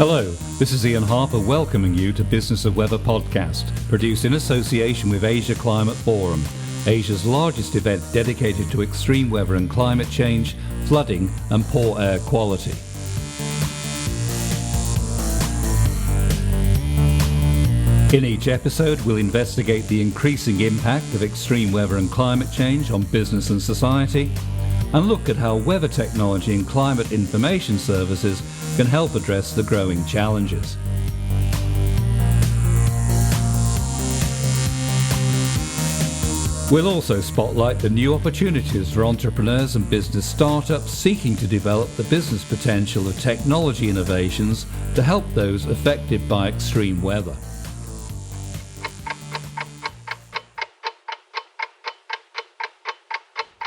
Hello, this is Ian Harper welcoming you to Business of Weather podcast, produced in association with Asia Climate Forum, Asia's largest event dedicated to extreme weather and climate change, flooding and poor air quality. In each episode, we'll investigate the increasing impact of extreme weather and climate change on business and society, and look at how weather technology and climate information services can help address the growing challenges. We'll also spotlight the new opportunities for entrepreneurs and business startups seeking to develop the business potential of technology innovations to help those affected by extreme weather.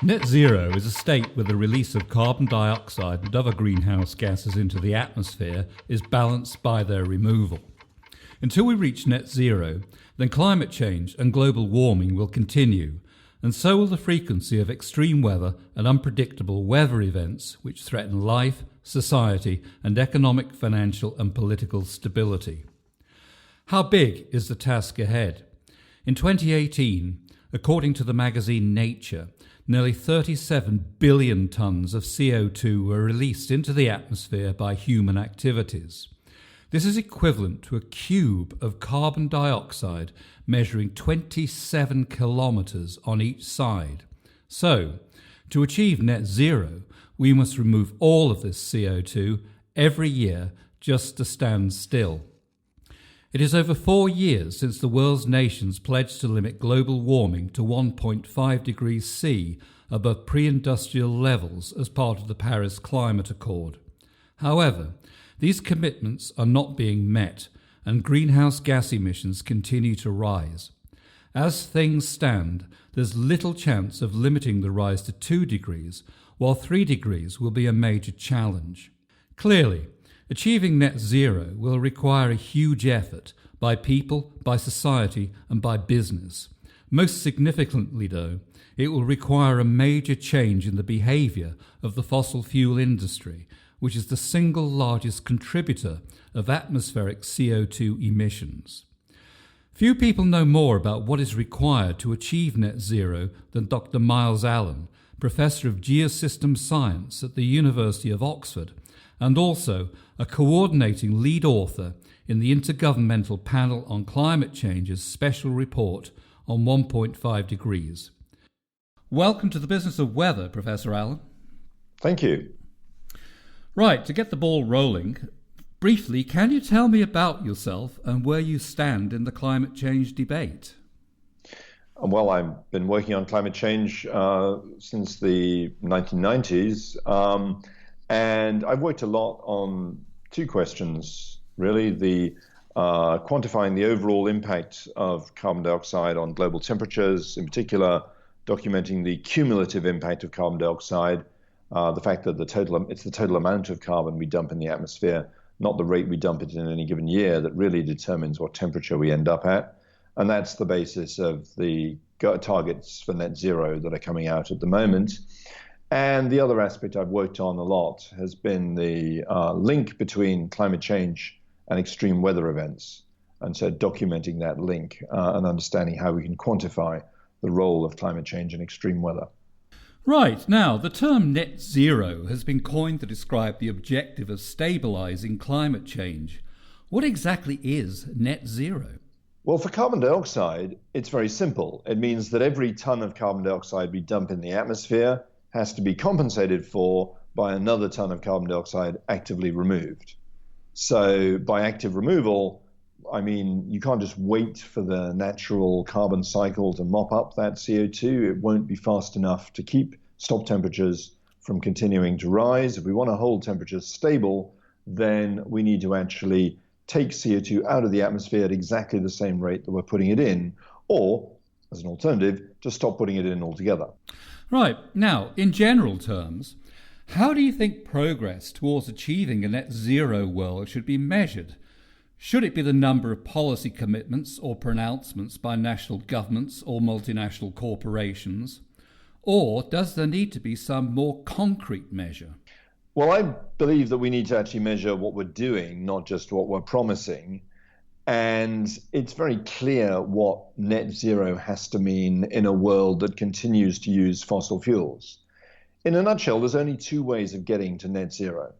Net zero is a state where the release of carbon dioxide and other greenhouse gases into the atmosphere is balanced by their removal. Until we reach net zero, then climate change and global warming will continue, and so will the frequency of extreme weather and unpredictable weather events which threaten life, society, and economic, financial, and political stability. How big is the task ahead? In 2018, according to the magazine Nature, nearly 37 billion tonnes of CO2 were released into the atmosphere by human activities. This is equivalent to a cube of carbon dioxide measuring 27 kilometres on each side. So, to achieve net zero, we must remove all of this CO2 every year just to stand still. It is over 4 years since the world's nations pledged to limit global warming to 1.5 degrees C above pre-industrial levels as part of the Paris Climate Accord. However, these commitments are not being met, and greenhouse gas emissions continue to rise. As things stand, there's little chance of limiting the rise to 2 degrees, while 3 degrees will be a major challenge. Clearly, achieving net zero will require a huge effort by people, by society, and by business. Most significantly, though, it will require a major change in the behaviour of the fossil fuel industry, which is the single largest contributor of atmospheric CO2 emissions. Few people know more about what is required to achieve net zero than Dr. Myles Allen, Professor of Geosystem Science at the University of Oxford, and also a coordinating lead author in the Intergovernmental Panel on Climate Change's special report on 1.5 degrees. Welcome to the Business of Weather, Professor Allen. Thank you. Right, to get the ball rolling, briefly, can you tell me about yourself and where you stand in the climate change debate? Well, I've been working on climate change since the 1990s. And I've worked a lot on two questions, really, the quantifying the overall impact of carbon dioxide on global temperatures, in particular, documenting the cumulative impact of carbon dioxide, the fact that it's the total amount of carbon we dump in the atmosphere, not the rate we dump it in any given year, that really determines what temperature we end up at. And that's the basis of the targets for net zero that are coming out at the moment. And the other aspect I've worked on a lot has been the link between climate change and extreme weather events. And so documenting that link and understanding how we can quantify the role of climate change and extreme weather. Right. Now, the term net zero has been coined to describe the objective of stabilising climate change. What exactly is net zero? Well, for carbon dioxide, it's very simple. It means that every ton of carbon dioxide we dump in the atmosphere has to be compensated for by another ton of carbon dioxide actively removed. So by active removal, I mean, you can't just wait for the natural carbon cycle to mop up that CO2. It won't be fast enough to stop temperatures from continuing to rise. If we want to hold temperatures stable, then we need to actually take CO2 out of the atmosphere at exactly the same rate that we're putting it in, or, as an alternative, to stop putting it in altogether. Right. Now, in general terms, how do you think progress towards achieving a net zero world should be measured? Should it be the number of policy commitments or pronouncements by national governments or multinational corporations? Or does there need to be some more concrete measure? Well, I believe that we need to actually measure what we're doing, not just what we're promising. And it's very clear what net zero has to mean in a world that continues to use fossil fuels. In a nutshell, there's only two ways of getting to net zero.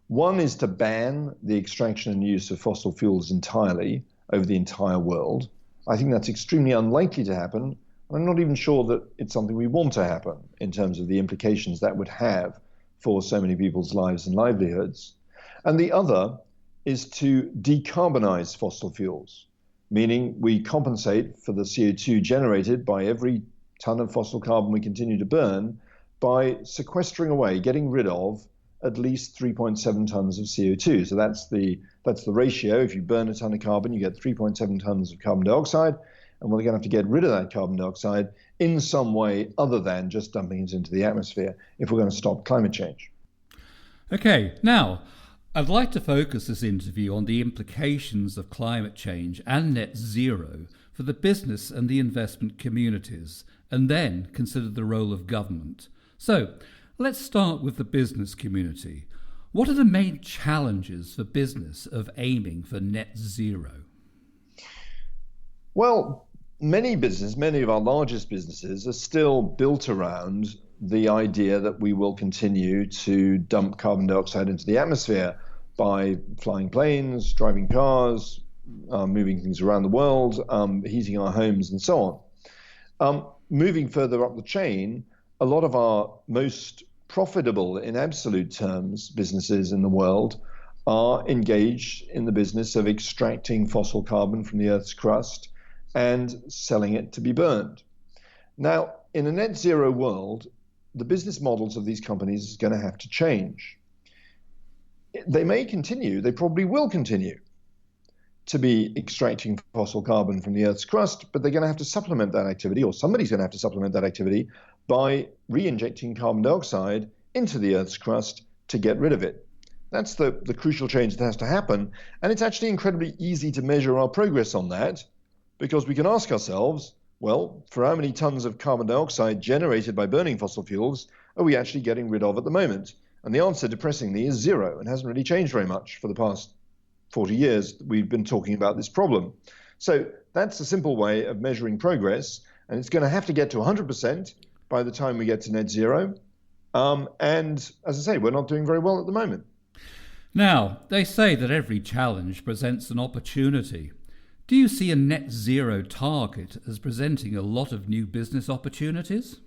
One is to ban the extraction and use of fossil fuels entirely over the entire world. I think that's extremely unlikely to happen. I'm not even sure that it's something we want to happen in terms of the implications that would have for so many people's lives and livelihoods. And the other is to decarbonize fossil fuels, meaning we compensate for the CO2 generated by every ton of fossil carbon we continue to burn by sequestering away, getting rid of at least 3.7 tons of CO2. So that's the ratio. If you burn a ton of carbon, you get 3.7 tons of carbon dioxide. And we're going to have to get rid of that carbon dioxide in some way other than just dumping it into the atmosphere if we're going to stop climate change. Okay, now, I'd like to focus this interview on the implications of climate change and net zero for the business and the investment communities, and then consider the role of government. So, let's start with the business community. What are the main challenges for business of aiming for net zero? Well, many of our largest businesses are still built around the idea that we will continue to dump carbon dioxide into the atmosphere by flying planes, driving cars, moving things around the world, heating our homes, and so on. Moving further up the chain, a lot of our most profitable, in absolute terms, businesses in the world are engaged in the business of extracting fossil carbon from the Earth's crust and selling it to be burned. Now, in a net zero world, the business models of these companies is going to have to change. They may continue, they probably will continue to be extracting fossil carbon from the Earth's crust, but they're going to have to supplement that activity, or somebody's going to have to supplement that activity by re-injecting carbon dioxide into the Earth's crust to get rid of it. That's the crucial change that has to happen. And it's actually incredibly easy to measure our progress on that, because we can ask ourselves, well, for how many tons of carbon dioxide generated by burning fossil fuels are we actually getting rid of at the moment? And the answer, depressingly, is zero, and hasn't really changed very much for the past 40 years that we've been talking about this problem. So that's a simple way of measuring progress, and it's going to have to get to 100% by the time we get to net zero. And as I say, we're not doing very well at the moment. Now, they say that every challenge presents an opportunity. Do you see a net zero target as presenting a lot of new business opportunities?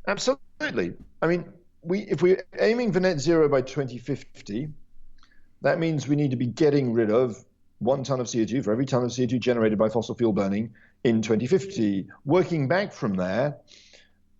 Absolutely. I mean, if we're aiming for net zero by 2050, that means we need to be getting rid of 1 ton of CO2 for every ton of CO2 generated by fossil fuel burning in 2050. Working back from there,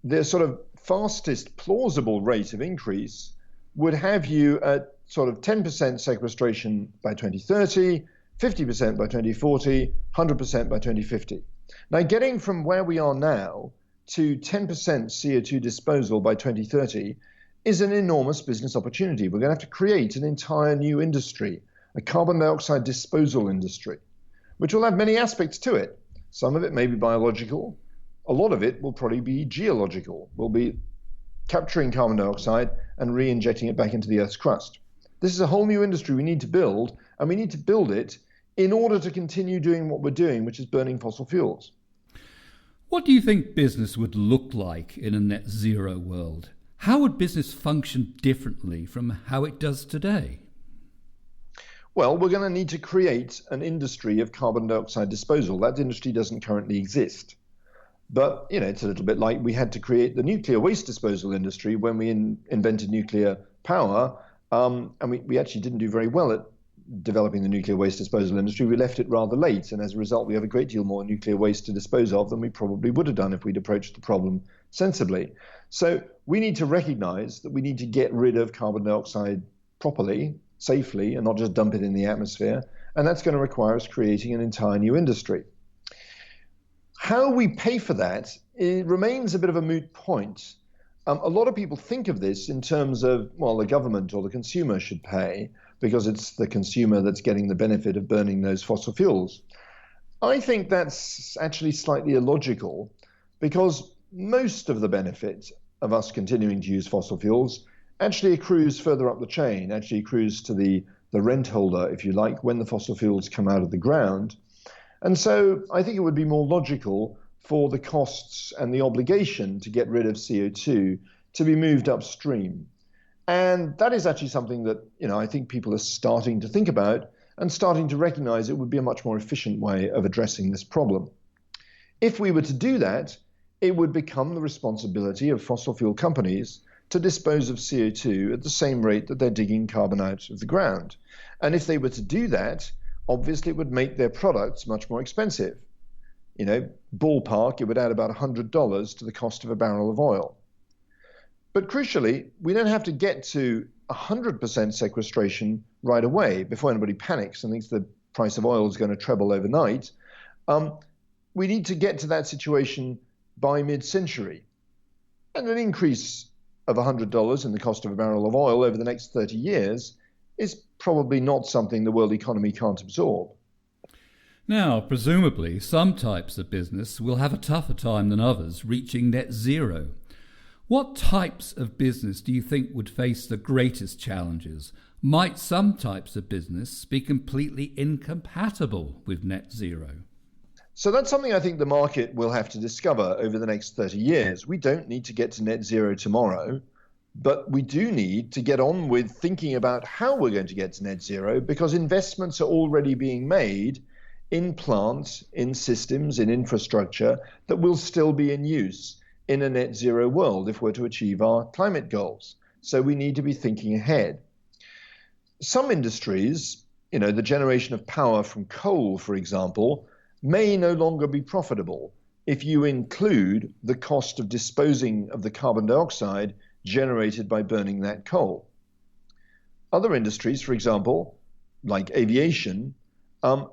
the sort of fastest plausible rate of increase would have you at sort of 10% sequestration by 2030, 50% by 2040, 100% by 2050. Now, getting from where we are now to 10% CO2 disposal by 2030 is an enormous business opportunity. We're going to have to create an entire new industry, a carbon dioxide disposal industry, which will have many aspects to it. Some of it may be biological. A lot of it will probably be geological. We'll be capturing carbon dioxide and re-injecting it back into the Earth's crust. This is a whole new industry we need to build, and we need to build it in order to continue doing what we're doing, which is burning fossil fuels. What do you think business would look like in a net zero world? How would business function differently from how it does today? Well, we're going to need to create an industry of carbon dioxide disposal. That industry doesn't currently exist. But, it's a little bit like we had to create the nuclear waste disposal industry when we invented nuclear power. And we actually didn't do very well at developing the nuclear waste disposal industry. We left it rather late. And as a result, we have a great deal more nuclear waste to dispose of than we probably would have done if we'd approached the problem sensibly. So we need to recognize that we need to get rid of carbon dioxide properly, safely, and not just dump it in the atmosphere. And that's going to require us creating an entire new industry. How we pay for that, it remains a bit of a moot point. A lot of people think of this in terms of, well, the government or the consumer should pay because it's the consumer that's getting the benefit of burning those fossil fuels. I think that's actually slightly illogical because most of the benefit of us continuing to use fossil fuels actually accrues further up the chain, actually accrues to the rent holder, if you like, when the fossil fuels come out of the ground. And so I think it would be more logical for the costs and the obligation to get rid of CO2 to be moved upstream. And that is actually something that, I think people are starting to think about and starting to recognize it would be a much more efficient way of addressing this problem. If we were to do that, it would become the responsibility of fossil fuel companies to dispose of CO2 at the same rate that they're digging carbon out of the ground. And if they were to do that, obviously it would make their products much more expensive. Ballpark, it would add about $100 to the cost of a barrel of oil. But crucially, we don't have to get to 100% sequestration right away before anybody panics and thinks the price of oil is going to treble overnight. We need to get to that situation by mid-century. And an increase of $100 in the cost of a barrel of oil over the next 30 years is probably not something the world economy can't absorb. Now, presumably, some types of business will have a tougher time than others reaching net zero. What types of business do you think would face the greatest challenges? Might some types of business be completely incompatible with net zero? So that's something I think the market will have to discover over the next 30 years. We don't need to get to net zero tomorrow, but we do need to get on with thinking about how we're going to get to net zero, because investments are already being made in plants, in systems, in infrastructure that will still be in use in a net zero world if we're to achieve our climate goals. So we need to be thinking ahead. Some industries, the generation of power from coal, for example, may no longer be profitable if you include the cost of disposing of the carbon dioxide generated by burning that coal. Other industries, for example, like aviation,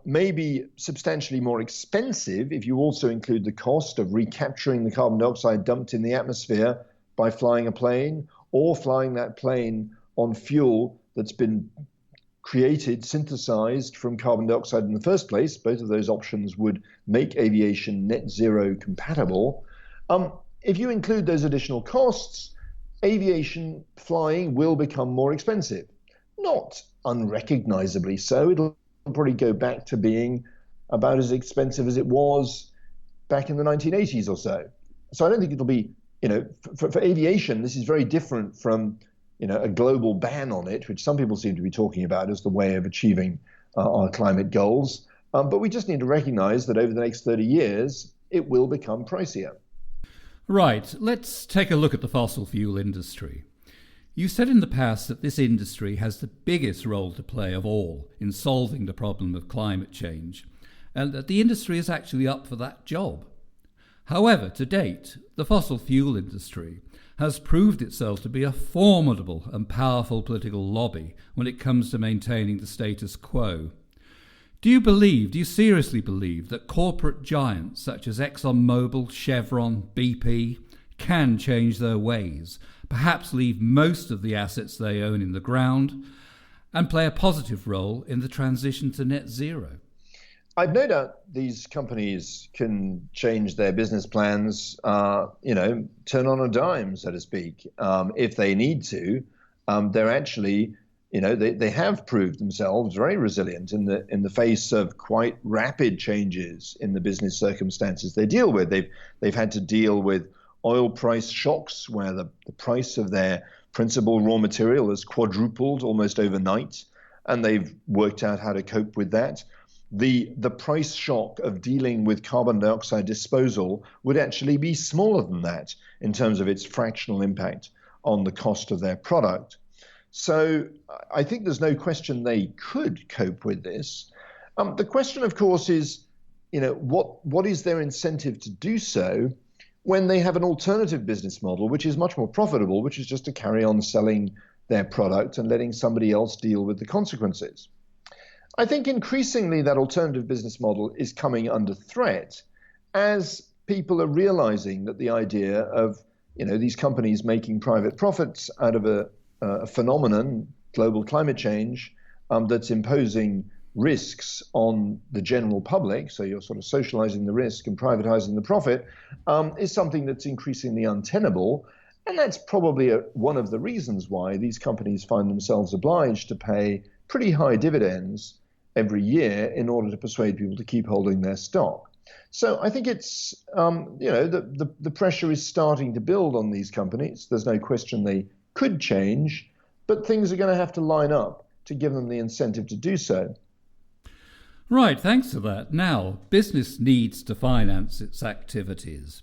may be substantially more expensive if you also include the cost of recapturing the carbon dioxide dumped in the atmosphere by flying a plane, or flying that plane on fuel that's been created, synthesized from carbon dioxide in the first place. Both of those options would make aviation net zero compatible. If you include those additional costs, aviation flying will become more expensive. Not unrecognizably so. It'll probably go back to being about as expensive as it was back in the 1980s or so. So I don't think it'll be, for aviation, this is very different from a global ban on it, which some people seem to be talking about as the way of achieving our climate goals. But we just need to recognize that over the next 30 years, it will become pricier. Right, let's take a look at the fossil fuel industry. You said in the past that this industry has the biggest role to play of all in solving the problem of climate change, and that the industry is actually up for that job. However, to date, the fossil fuel industry has proved itself to be a formidable and powerful political lobby when it comes to maintaining the status quo. Do you seriously believe that corporate giants such as ExxonMobil, Chevron, BP can change their ways, perhaps leave most of the assets they own in the ground, and play a positive role in the transition to net zero? I've no doubt these companies can change their business plans, turn on a dime, so to speak, if they need to. They're actually, they have proved themselves very resilient in the face of quite rapid changes in the business circumstances they deal with. They've had to deal with oil price shocks where the price of their principal raw material has quadrupled almost overnight, and they've worked out how to cope with that. The price shock of dealing with carbon dioxide disposal would actually be smaller than that in terms of its fractional impact on the cost of their product. So I think there's no question they could cope with this. The question, of course, is, what is their incentive to do so when they have an alternative business model, which is much more profitable, which is just to carry on selling their product and letting somebody else deal with the consequences. I think increasingly that alternative business model is coming under threat as people are realizing that the idea of these companies making private profits out of a phenomenon, global climate change, that's imposing risks on the general public, so you're sort of socializing the risk and privatizing the profit, is something that's increasingly untenable. And that's probably one of the reasons why these companies find themselves obliged to pay pretty high dividends every year in order to persuade people to keep holding their stock. So I think it's, the pressure is starting to build on these companies. There's no question they could change, but things are going to have to line up to give them the incentive to do so. Right, thanks for that. Now, business needs to finance its activities,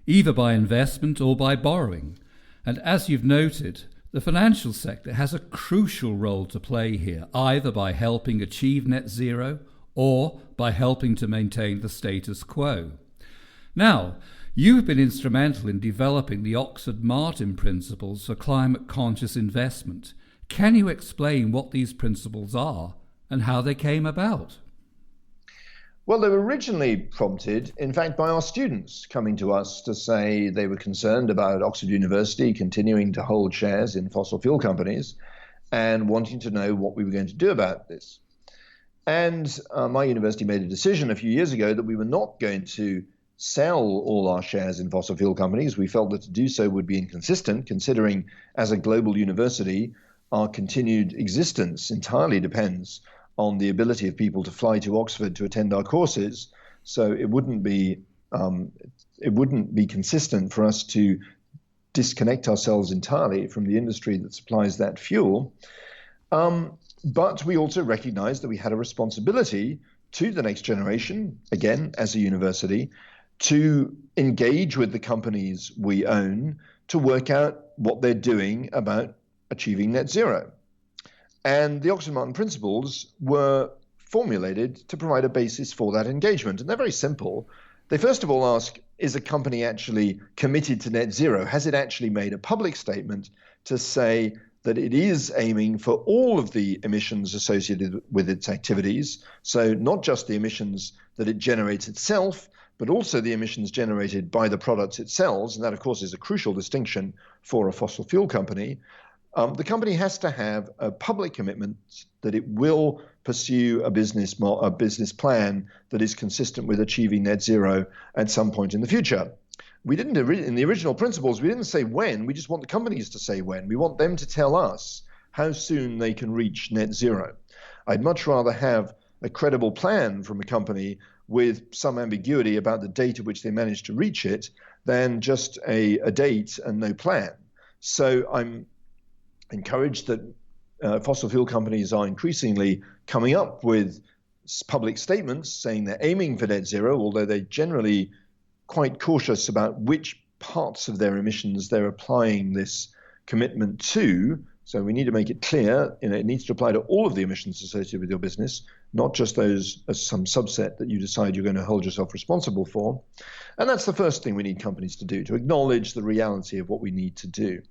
either by investment or by borrowing. And as you've noted, the financial sector has a crucial role to play here, either by helping achieve net zero or by helping to maintain the status quo. Now, you have been instrumental in developing the Oxford-Martin principles for climate-conscious investment. Can you explain what these principles are and how they came about? Well, they were originally prompted, in fact, by our students coming to us to say they were concerned about Oxford University continuing to hold shares in fossil fuel companies and wanting to know what we were going to do about this. And my university made a decision a few years ago that we were not going to sell all our shares in fossil fuel companies. We felt that to do so would be inconsistent, considering as a global university, our continued existence entirely depends on the ability of people to fly to Oxford to attend our courses. So it wouldn't be consistent for us to disconnect ourselves entirely from the industry that supplies that fuel. But we also recognized that we had a responsibility to the next generation, again, as a university, to engage with the companies we own to work out what they're doing about achieving net zero. And the Oxford-Martin principles were formulated to provide a basis for that engagement. And they're very simple. They first of all ask, is a company actually committed to net zero? Has it actually made a public statement to say that it is aiming for all of the emissions associated with its activities? So not just the emissions that it generates itself, but also the emissions generated by the products it sells. And that, of course, is a crucial distinction for a fossil fuel company. The company has to have a public commitment that it will pursue a business plan that is consistent with achieving net zero at some point in the future. We didn't, in the original principles, we didn't say when, we just want the companies to say when. We want them to tell us how soon they can reach net zero. I'd much rather have a credible plan from a company with some ambiguity about the date at which they manage to reach it than just a date and no plan. So I'm encouraged that fossil fuel companies are increasingly coming up with public statements saying they're aiming for net zero, although they're generally quite cautious about which parts of their emissions they're applying this commitment to. So we need to make it clear, it needs to apply to all of the emissions associated with your business, not just those as some subset that you decide you're going to hold yourself responsible for. And that's the first thing we need companies to do, to acknowledge the reality of what we need to do.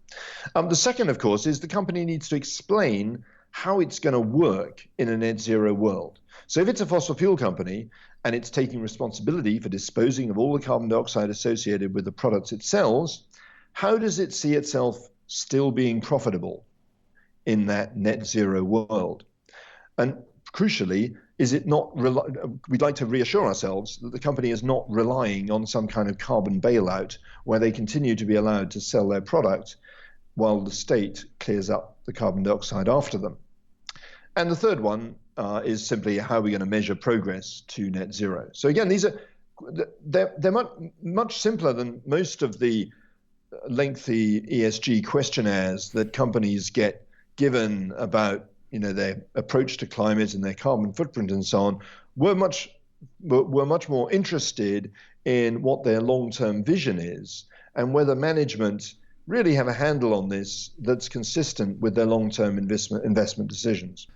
The second, of course, is the company needs to explain how it's going to work in a net zero world. So if it's a fossil fuel company and it's taking responsibility for disposing of all the carbon dioxide associated with the products it sells, how does it see itself still being profitable in that net zero world? And crucially, is it not? We'd like to reassure ourselves that the company is not relying on some kind of carbon bailout where they continue to be allowed to sell their product while the state clears up the carbon dioxide after them. And the third one is simply how are we going to measure progress to net zero? So again, they're much simpler than most of the lengthy ESG questionnaires that companies get given about their approach to climate and their carbon footprint and so on. We're much more interested in what their long-term vision is and whether management really have a handle on this that's consistent with their long-term investment decisions.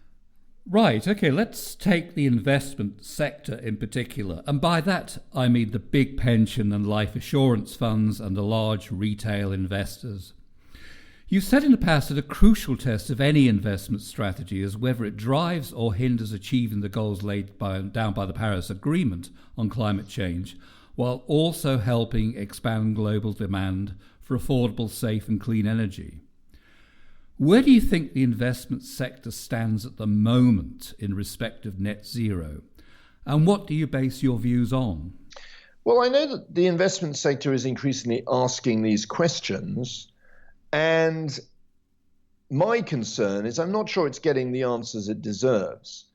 Right, okay, let's take the investment sector in particular. And by that, I mean the big pension and life assurance funds and the large retail investors. You've said in the past that a crucial test of any investment strategy is whether it drives or hinders achieving the goals laid down by the Paris Agreement on climate change, while also helping expand global demand for affordable, safe and clean energy. Where do you think the investment sector stands at the moment in respect of net zero? And what do you base your views on? Well, I know that the investment sector is increasingly asking these questions. And my concern is I'm not sure it's getting the answers it deserves.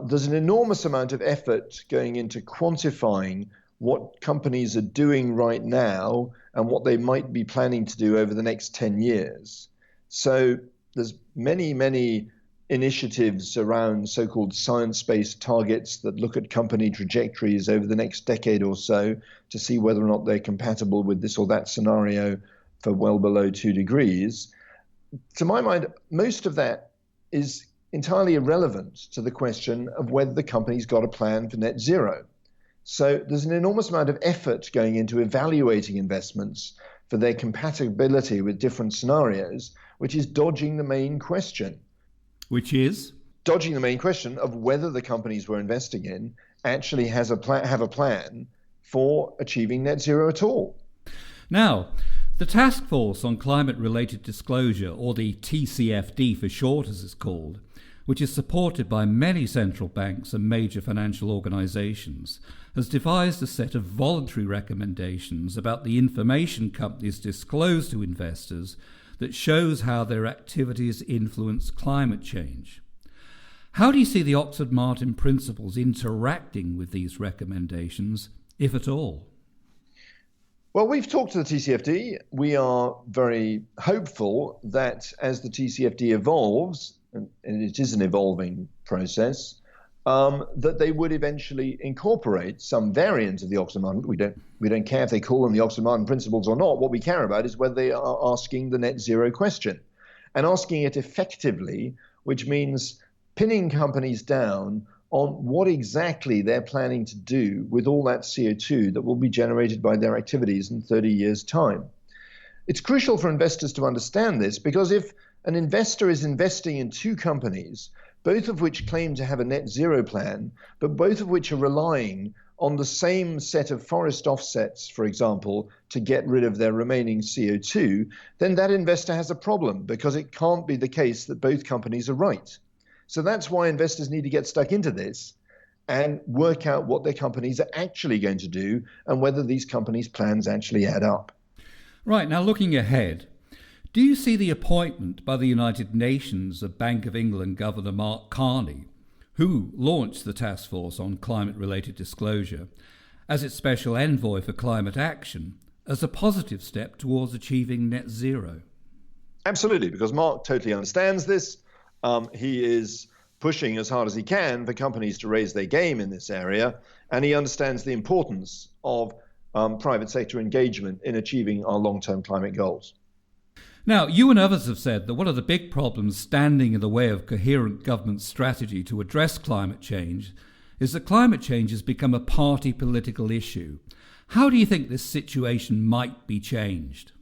There's an enormous amount of effort going into quantifying what companies are doing right now and what they might be planning to do over the next 10 years. So there's many initiatives around so-called science-based targets that look at company trajectories over the next decade or so to see whether or not they're compatible with this or that scenario for well below 2 degrees. To my mind, most of that is entirely irrelevant to the question of whether the company's got a plan for net zero. So there's an enormous amount of effort going into evaluating investments for their compatibility with different scenarios, which is dodging the main question. Which is? Dodging the main question of whether the companies we're investing in actually have a plan for achieving net zero at all. Now, the Task Force on Climate-Related Disclosure, or the TCFD for short as it's called, which is supported by many central banks and major financial organisations, has devised a set of voluntary recommendations about the information companies disclose to investors that shows how their activities influence climate change. How do you see the Oxford-Martin principles interacting with these recommendations, if at all? Well, we've talked to the TCFD. We are very hopeful that as the TCFD evolves, and it is an evolving process, that they would eventually incorporate some variant of the Oxford-Martin. We don't care if they call them the Oxford-Martin principles or not. What we care about is whether they are asking the net zero question and asking it effectively, which means pinning companies down on what exactly they're planning to do with all that CO2 that will be generated by their activities in 30 years' time. It's crucial for investors to understand this, because if an investor is investing in two companies, both of which claim to have a net zero plan, but both of which are relying on the same set of forest offsets, for example, to get rid of their remaining CO2, then that investor has a problem, because it can't be the case that both companies are right. So that's why investors need to get stuck into this and work out what their companies are actually going to do and whether these companies' plans actually add up. Right, now looking ahead, do you see the appointment by the United Nations of Bank of England Governor Mark Carney, who launched the Task Force on Climate-Related Disclosure, as its special envoy for climate action, as a positive step towards achieving net zero? Absolutely, because Mark totally understands this. He is pushing as hard as he can for companies to raise their game in this area, and he understands the importance of private sector engagement in achieving our long-term climate goals. Now, you and others have said that one of the big problems standing in the way of coherent government strategy to address climate change is that climate change has become a party political issue. How do you think this situation might be changed?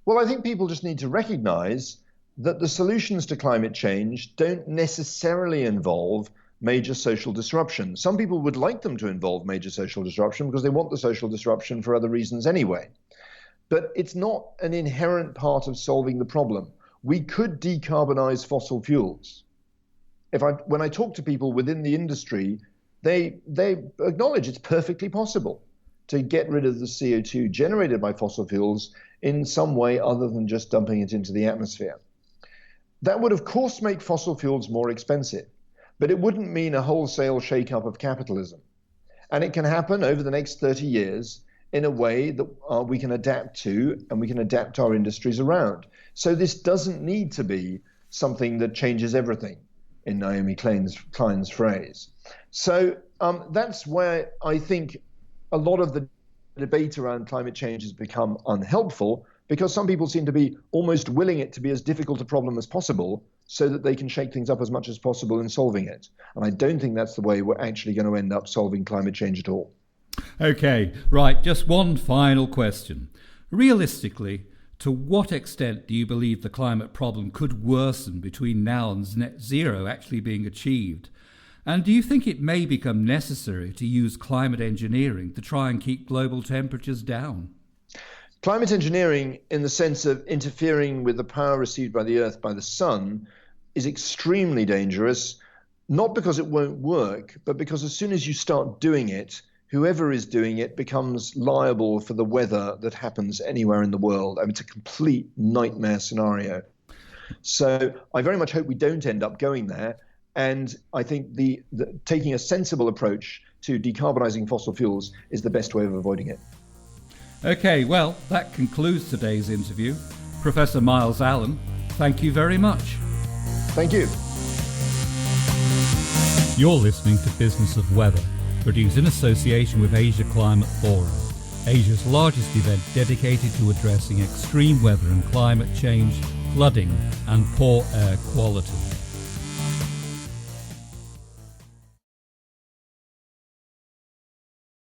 Well, I think people just need to recognize that the solutions to climate change don't necessarily involve major social disruption. Some people would like them to involve major social disruption because they want the social disruption for other reasons anyway. But it's not an inherent part of solving the problem. We could decarbonize fossil fuels. When I talk to people within the industry, they acknowledge it's perfectly possible to get rid of the CO2 generated by fossil fuels in some way other than just dumping it into the atmosphere. That would, of course, make fossil fuels more expensive, but it wouldn't mean a wholesale shake-up of capitalism. And it can happen over the next 30 years in a way that we can adapt to, and we can adapt our industries around. So this doesn't need to be something that changes everything, in Naomi Klein's phrase. So that's where I think a lot of the debate around climate change has become unhelpful, because some people seem to be almost willing it to be as difficult a problem as possible so that they can shake things up as much as possible in solving it. And I don't think that's the way we're actually going to end up solving climate change at all. Okay, right, just one final question. Realistically, to what extent do you believe the climate problem could worsen between now and net zero actually being achieved? And do you think it may become necessary to use climate engineering to try and keep global temperatures down? Climate engineering, in the sense of interfering with the power received by the Earth by the sun, is extremely dangerous, not because it won't work, but because as soon as you start doing it, whoever is doing it becomes liable for the weather that happens anywhere in the world. I mean, it's a complete nightmare scenario. So I very much hope we don't end up going there. And I think the taking a sensible approach to decarbonizing fossil fuels is the best way of avoiding it. Okay, well, that concludes today's interview. Professor Myles Allen, thank you very much. Thank you. You're listening to Business of Weather, produced in association with Asia Climate Forum, Asia's largest event dedicated to addressing extreme weather and climate change, flooding, and poor air quality.